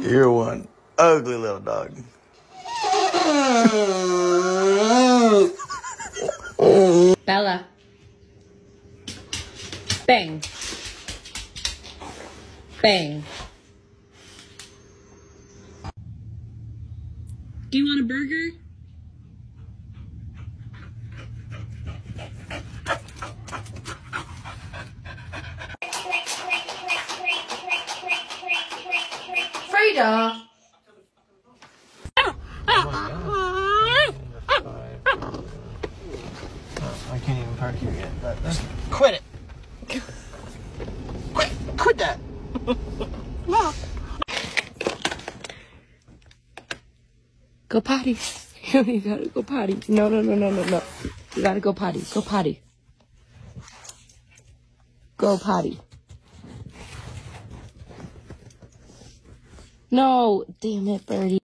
You're one ugly little dog. Bella. Bang. Bang. Do you want a burger? Frida. I can't even park here yet, but quit it. Quit that. Go potty. You gotta go potty. No. You gotta go potty. Go potty. Go potty. No, damn it, Birdie.